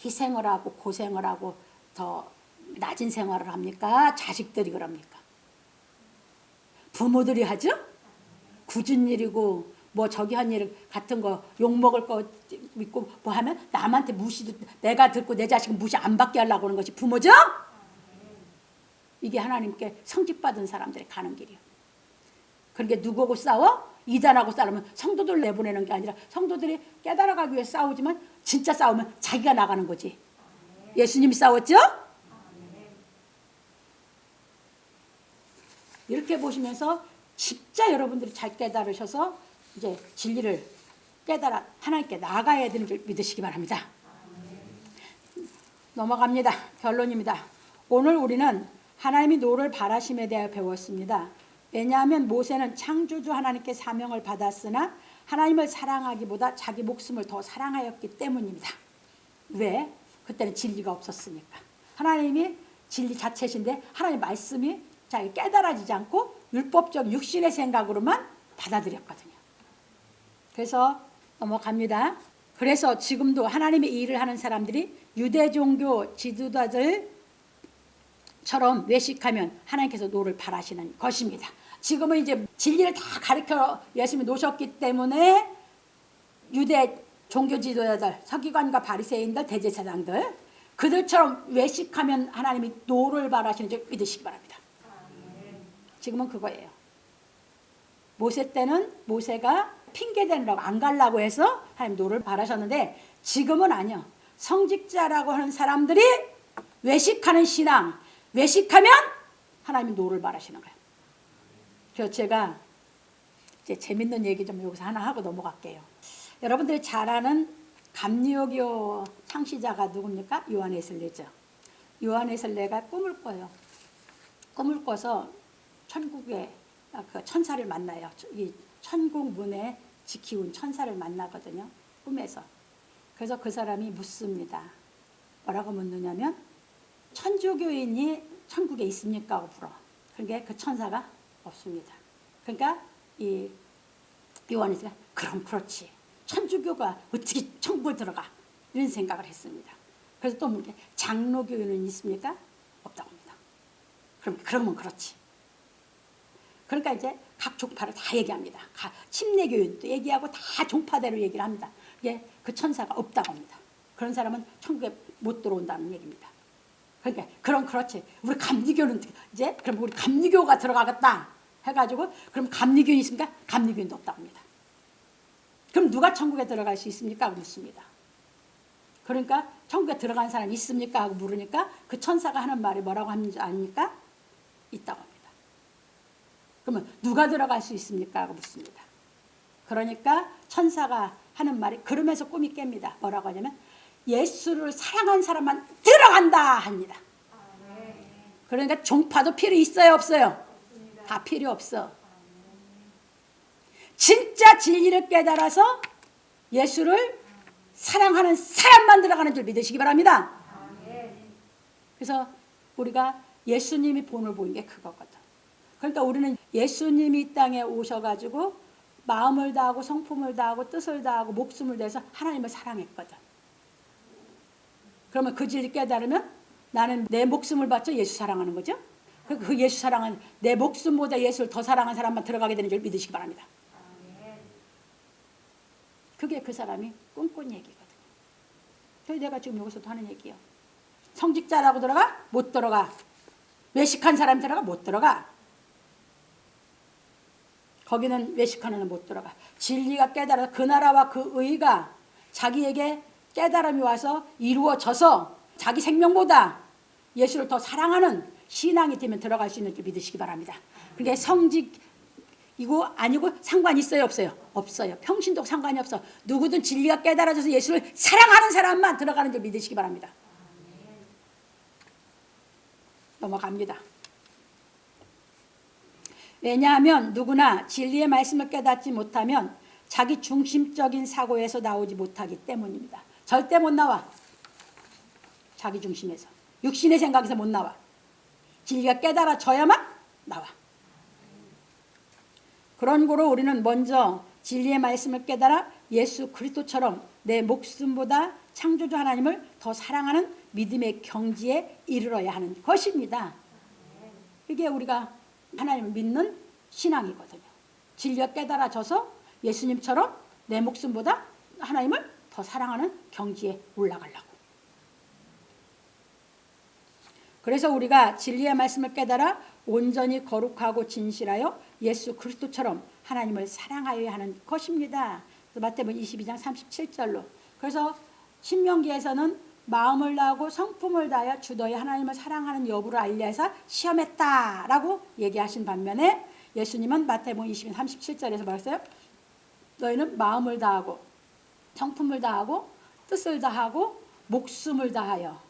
희생을 하고 고생을 하고 더 낮은 생활을 합니까? 자식들이 그럽니까? 부모들이 하죠? 굳은 일이고 뭐 저기 한 일 같은 거 욕먹을 거 있고 뭐 하면 남한테 무시도 내가 듣고 내 자식은 무시 안 받게 하려고 하는 것이 부모죠? 이게 하나님께 성직받은 사람들이 가는 길이에요. 그러니까 누구하고 싸워? 이단하고 싸우면 성도들 내보내는 게 아니라 성도들이 깨달아가기 위해 싸우지만 진짜 싸우면 자기가 나가는 거지. 예수님이 싸웠죠? 이렇게 보시면서 진짜 여러분들이 잘 깨달으셔서 이제 진리를 깨달아 하나님께 나아가야 되는 줄 믿으시기 바랍니다. 넘어갑니다. 결론입니다. 오늘 우리는 하나님이 노를 바라심에 대하여 배웠습니다. 왜냐하면 모세는 창조주 하나님께 사명을 받았으나 하나님을 사랑하기보다 자기 목숨을 더 사랑하였기 때문입니다. 왜? 그때는 진리가 없었으니까. 하나님이 진리 자체신데 하나님의 말씀이 자기 깨달아지지 않고 율법적 육신의 생각으로만 받아들였거든요. 그래서 넘어갑니다. 그래서 지금도 하나님의 일을 하는 사람들이 유대 종교 지도자들처럼 외식하면 하나님께서 노를 바라시는 것입니다. 지금은 이제 진리를 다 가르쳐 예수님이 놓으셨기 때문에 유대 종교 지도자들, 서기관과 바리새인들, 대제사장들 그들처럼 외식하면 하나님이 노를 바라시는 줄 믿으시기 바랍니다. 지금은 그거예요. 모세 때는 모세가 핑계대느라고 안 가려고 해서 하나님 노를 바라셨는데 지금은 아니요. 성직자라고 하는 사람들이 외식하는 신앙, 외식하면 하나님이 노를 바라시는 거예요. 그래서 제가 이제 재밌는 얘기 좀 여기서 하나 하고 넘어갈게요. 여러분들이 잘 아는 감리교 창시자가 누굽니까? 요한웨슬레죠. 요한웨슬레가 꿈을 꿔요. 꿈을 꿔서 천국의 그 천사를 만나요. 이 천국 문에 지키운 천사를 만나거든요. 꿈에서. 그래서 그 사람이 묻습니다. 뭐라고 묻느냐면 천주교인이 천국에 있습니까? 하고 물어. 그러니까 그 천사가 없습니다. 그러니까 이 요한에서 그럼 그렇지. 천주교가 어떻게 천국을 들어가? 이런 생각을 했습니다. 그래서 또 묻게 장로교인은 있습니까? 없다고 합니다. 그러면 그렇지. 그러니까 이제 각 종파를 다 얘기합니다. 침례교인도 얘기하고 다 종파대로 얘기를 합니다. 이게 그 천사가 없다고 합니다. 그런 사람은 천국에 못 들어온다는 얘기입니다. 그러니까 그럼 그렇지. 우리 감리교는 이제 그럼 우리 감리교가 들어가겠다 해가지고 그럼 감리교인 있습니까? 감리교인도 없다고 합니다. 그럼 누가 천국에 들어갈 수 있습니까? 하고 묻습니다. 그러니까 천국에 들어간 사람이 있습니까? 하고 물으니까 그 천사가 하는 말이 뭐라고 하는지 아닙니까? 있다고 합니다. 그러면 누가 들어갈 수 있습니까? 하고 묻습니다. 그러니까 천사가 하는 말이 그러면서 꿈이 깹니다. 뭐라고 하냐면 예수를 사랑한 사람만 들어간다 합니다. 그러니까 종파도 필요 있어요? 없어요? 다 필요 없어. 진짜 진리를 깨달아서 예수를 사랑하는 사람만 들어가는 줄 믿으시기 바랍니다. 그래서 우리가 예수님이 본을 보인 게 그거거든. 그러니까 우리는 예수님이 이 땅에 오셔가지고 마음을 다하고 성품을 다하고 뜻을 다하고 목숨을 다해서 하나님을 사랑했거든. 그러면 그 진리 깨달으면 나는 내 목숨을 바쳐 예수 사랑하는 거죠. 그 예수 사랑은 내 목숨보다 예수를 더 사랑한 사람만 들어가게 되는 줄 믿으시기 바랍니다. 그게 그 사람이 꿈꾼 얘기거든요. 그래서 내가 지금 여기서도 하는 얘기예요. 성직자라고 들어가? 못 들어가. 외식한 사람 들어가? 못 들어가. 거기는 외식하는 못 들어가. 진리가 깨달아서 그 나라와 그 의가 자기에게 깨달음이 와서 이루어져서 자기 생명보다 예수를 더 사랑하는 신앙이 되면 들어갈 수 있는 줄 믿으시기 바랍니다. 그러니까 성직이고 아니고 상관이 있어요? 없어요? 없어요. 평신도 상관이 없어. 누구든 진리가 깨달아져서 예수를 사랑하는 사람만 들어가는 줄 믿으시기 바랍니다. 넘어갑니다. 왜냐하면 누구나 진리의 말씀을 깨닫지 못하면 자기 중심적인 사고에서 나오지 못하기 때문입니다. 절대 못 나와. 자기 중심에서. 육신의 생각에서 못 나와. 진리가 깨달아져야만 나와. 그런 거로 우리는 먼저 진리의 말씀을 깨달아 예수 그리스도처럼 내 목숨보다 창조주 하나님을 더 사랑하는 믿음의 경지에 이르러야 하는 것입니다. 이게 우리가 하나님을 믿는 신앙이거든요. 진리가 깨달아져서 예수님처럼 내 목숨보다 하나님을 더 사랑하는 경지에 올라가려고. 그래서 우리가 진리의 말씀을 깨달아 온전히 거룩하고 진실하여 예수 그리스도처럼 하나님을 사랑하여야 하는 것입니다. 마태복음 22장 37절로. 그래서 신명기에서는 마음을 다하고 성품을 다하여 주 너희 하나님을 사랑하는 여부를 알려 해서 시험했다라고 얘기하신 반면에 예수님은 마태복음 22장 37절에서 말했어요. 너희는 마음을 다하고 성품을 다하고 뜻을 다하고 목숨을 다하여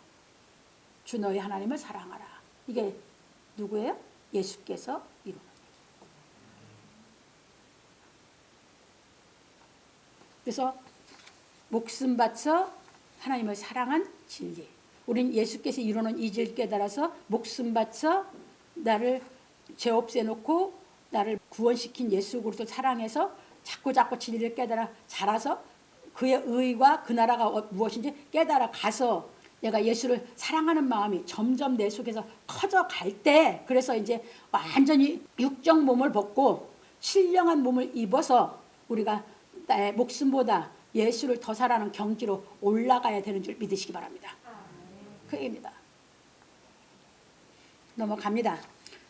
주 너희 하나님을 사랑하라. 이게 누구예요? 예수께서 이루는. 그래서 목숨 바쳐 하나님을 사랑한 진리. 우린 예수께서 이루는 이 진리를 깨달아서 목숨 바쳐 나를 죄 없애놓고 나를 구원시킨 예수 그리스도 사랑해서 자꾸 진리를 깨달아 자라서 그의 의와 그 나라가 무엇인지 깨달아 가서 내가 예수를 사랑하는 마음이 점점 내 속에서 커져갈 때, 그래서 이제 완전히 육적 몸을 벗고 신령한 몸을 입어서 우리가 나의 목숨보다 예수를 더 사랑하는 경지로 올라가야 되는 줄 믿으시기 바랍니다. 그 얘기입니다. 넘어갑니다.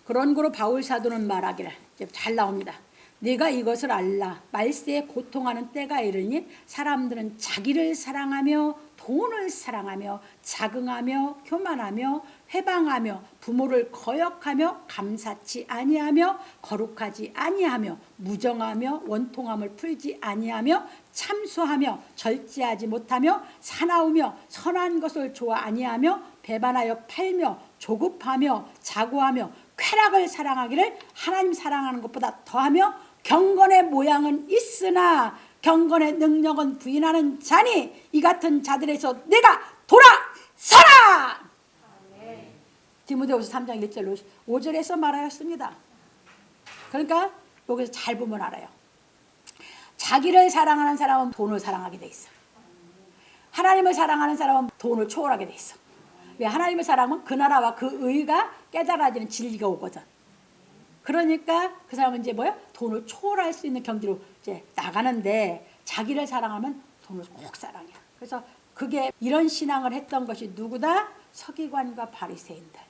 그런 거로 바울 사도는 말하기를, 잘 나옵니다. 네가 이것을 알라. 말세에 고통하는 때가 이르니 사람들은 자기를 사랑하며 돈을 사랑하며 자긍하며 교만하며 회방하며 부모를 거역하며 감사치 아니하며 거룩하지 아니하며 무정하며 원통함을 풀지 아니하며 참소하며 절제하지 못하며 사나우며 선한 것을 좋아 아니하며 배반하여 팔며 조급하며 자고하며 쾌락을 사랑하기를 하나님 사랑하는 것보다 더하며 경건의 모양은 있으나 경건의 능력은 부인하는 자니 이 같은 자들에서 내가 돌아서라. 디모데후서 3장 1절로 5절에서 말하였습니다. 그러니까 여기서 잘 보면 알아요. 자기를 사랑하는 사람은 돈을 사랑하게 돼 있어. 하나님을 사랑하는 사람은 돈을 초월하게 돼 있어. 왜? 하나님을 사랑하면 그 나라와 그 의가 깨달아지는 진리가 오거든. 그러니까 그 사람은 이제 뭐야? 돈을 초월할 수 있는 경지로 이제 나가는데, 자기를 사랑하면 돈을 꼭 사랑해. 그래서 그게 이런 신앙을 했던 것이 누구다? 서기관과 바리새인들.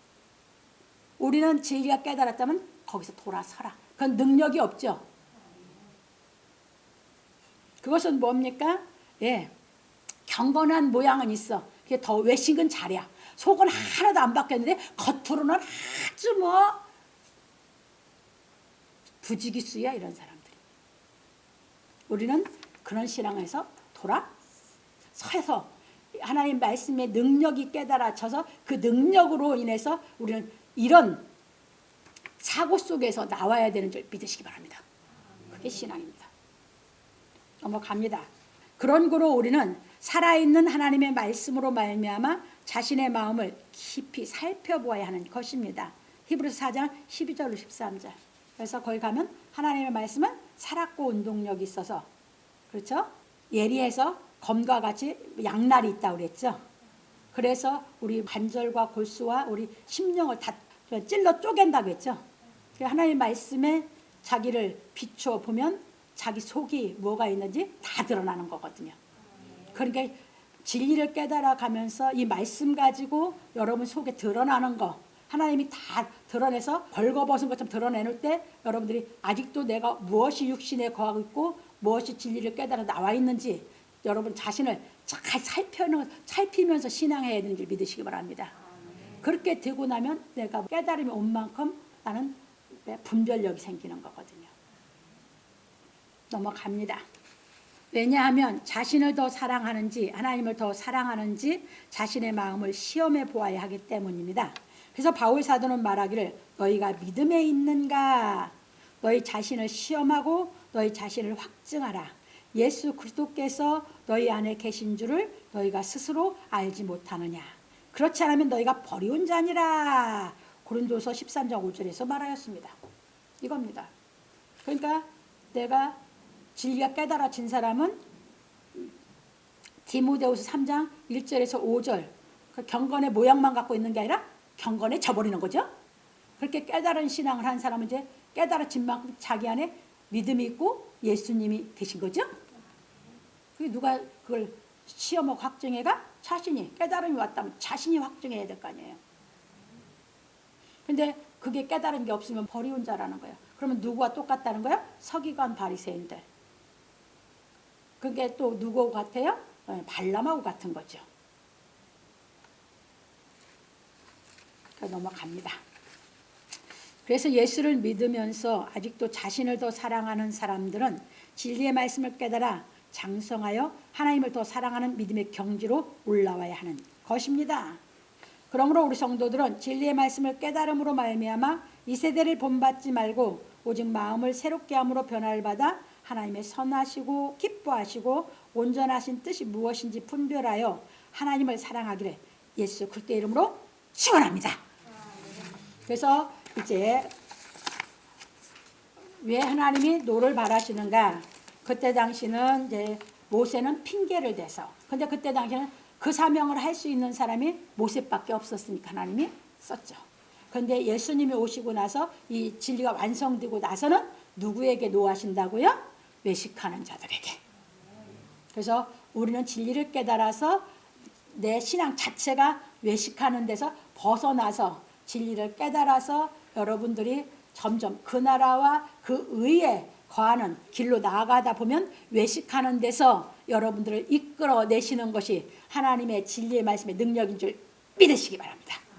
우리는 진리가 깨달았다면 거기서 돌아서라. 그건 능력이 없죠. 그것은 뭡니까? 예, 경건한 모양은 있어. 그게 더 외식은 잘이야. 속은 하나도 안 바뀌었는데 겉으로는 아주 뭐 부지기수야, 이런 사람들이. 우리는 그런 신앙에서 돌아서서 하나님 말씀의 능력이 깨달아져서 그 능력으로 인해서 우리는 이런 사고 속에서 나와야 되는 줄 믿으시기 바랍니다. 그게 신앙입니다. 넘어갑니다. 그런 거로 우리는 살아있는 하나님의 말씀으로 말미암아 자신의 마음을 깊이 살펴보아야 하는 것입니다. 히브리서 4장 12절로 13절. 그래서 거기 가면 하나님의 말씀은 살았고 운동력이 있어서, 그렇죠? 예리해서 검과 같이 양날이 있다고 그랬죠. 그래서 우리 관절과 골수와 우리 심령을 다 찔러 쪼갠다고 했죠. 하나님의 말씀에 자기를 비추어 보면 자기 속이 뭐가 있는지 다 드러나는 거거든요. 그러니까 진리를 깨달아 가면서 이 말씀 가지고 여러분 속에 드러나는 거, 하나님이 다 드러내서 벌거벗은 것처럼 드러내놓을 때 여러분들이 아직도 내가 무엇이 육신에 거하고 있고 무엇이 진리를 깨달아 나와 있는지 여러분 자신을 잘 살피면서 신앙해야 되는 줄 믿으시기 바랍니다. 그렇게 되고 나면 내가 깨달음이 온 만큼 나는 분별력이 생기는 거거든요. 넘어갑니다. 왜냐하면 자신을 더 사랑하는지 하나님을 더 사랑하는지 자신의 마음을 시험해 보아야 하기 때문입니다. 그래서 바울 사도는 말하기를 너희가 믿음에 있는가? 너희 자신을 시험하고 너희 자신을 확증하라. 예수 그리스도께서 너희 안에 계신 줄을 너희가 스스로 알지 못하느냐. 그렇지 않으면 너희가 버리운 자니라. 고린도서 13장 5절에서 말하였습니다. 이겁니다. 그러니까 내가 진리가 깨달아진 사람은 디모데후서 3장 1절에서 5절 그 경건의 모양만 갖고 있는 게 아니라 경건에 져버리는 거죠. 그렇게 깨달은 신앙을 한 사람은 이제 깨달아진 만큼 자기 안에 믿음이 있고 예수님이 되신 거죠. 그게 누가 그걸 시험하고 확증해가? 자신이 깨달음이 왔다면 자신이 확증해야 될 거 아니에요. 근데 그게 깨달은 게 없으면 버리운 자라는 거예요. 그러면 누구와 똑같다는 거예요? 서기관 바리새인들. 그게 또 누구하고 같아요? 발람하고 같은 거죠. 넘어갑니다. 그래서 예수를 믿으면서 아직도 자신을 더 사랑하는 사람들은 진리의 말씀을 깨달아 장성하여 하나님을 더 사랑하는 믿음의 경지로 올라와야 하는 것입니다. 그러므로 우리 성도들은 진리의 말씀을 깨달음으로 말미암아 이 세대를 본받지 말고 오직 마음을 새롭게 함으로 변화를 받아 하나님의 선하시고 기뻐하시고 온전하신 뜻이 무엇인지 분별하여 하나님을 사랑하기를 예수 그리스도의 이름으로 축원합니다. 그래서 이제 왜 하나님이 노를 바라시는가? 그때 당시는 이제 모세는 핑계를 대서, 근데 그때 당시는 그 사명을 할 수 있는 사람이 모세밖에 없었으니까 하나님이 썼죠. 그런데 예수님이 오시고 나서 이 진리가 완성되고 나서는 누구에게 노하신다고요? 외식하는 자들에게. 그래서 우리는 진리를 깨달아서 내 신앙 자체가 외식하는 데서 벗어나서 진리를 깨달아서 여러분들이 점점 그 나라와 그 의에 거하는 길로 나아가다 보면 외식하는 데서 여러분들을 이끌어내시는 것이 하나님의 진리의 말씀의 능력인 줄 믿으시기 바랍니다.